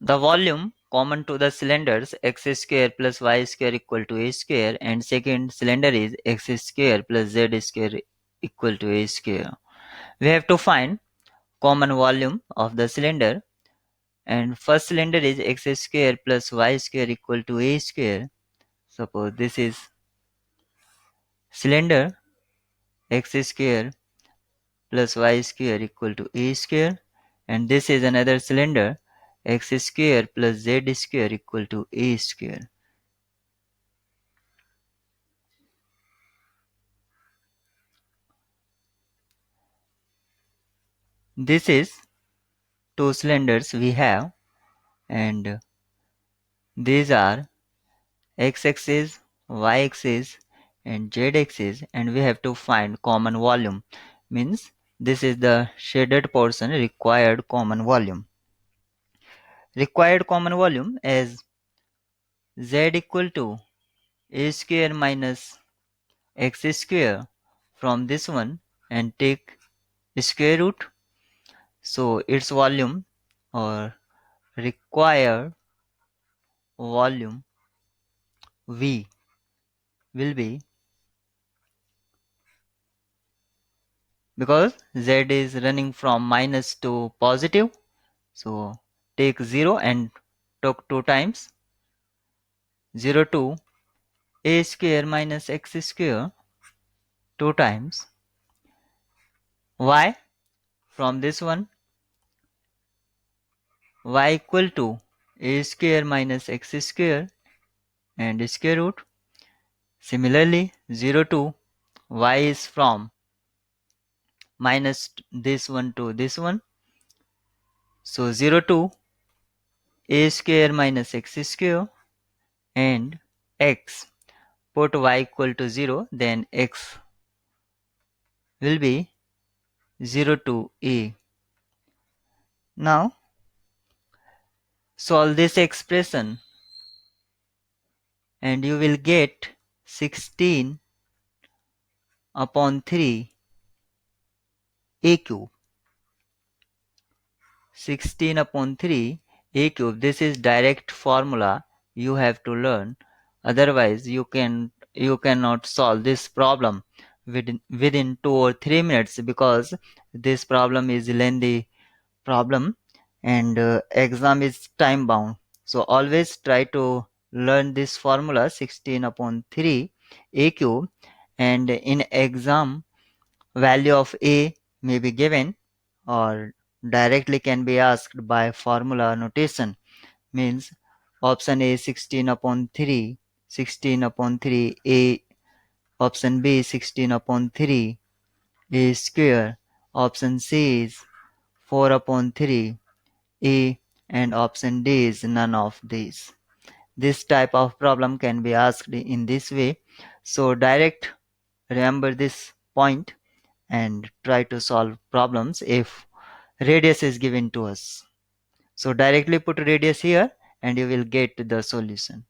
The volume common to the cylinders x square plus y square equal to a square, and second cylinder is x square plus z square equal to a square. We have to find common volume of the cylinder, and first cylinder is x square plus y square equal to a square. Suppose this is cylinder x square plus y square equal to a square, and this is another cylinder x square plus z square equal to a square. This is two cylinders we have, and these are x-axis, y-axis and z-axis, and we have to find common volume. Means this is the shaded portion, required common volume. Required common volume is z equal to a square minus x square from this one and take square root. So its volume or required volume V will be, because z is running from minus to positive, so take 0 and took 2 times, 0 to a square minus x square 2 times y, from this one y equal to a square minus x square and square root. Similarly 0 to y is from minus this one to this one, so 0 to a square minus x square and x, put y equal to 0, then x will be 0 to a. Now solve this expression and you will get 16 upon 3 a cube. 16 upon 3 a cube. This is direct formula you have to learn. Otherwise you cannot solve this problem within 2 or 3 minutes, because this problem is lengthy problem and exam is time bound. So always try to learn this formula 16 upon 3 a cube, and in exam value of a may be given or directly can be asked by formula notation. Means option A 16 upon 3, 16 upon 3 a, option B 16 upon 3 a square, option C is 4 upon 3 a, and option D is none of these. This type of problem can be asked in this way. So direct remember this point and try to solve problems if radius is given to us. So directly put radius here and you will get the solution.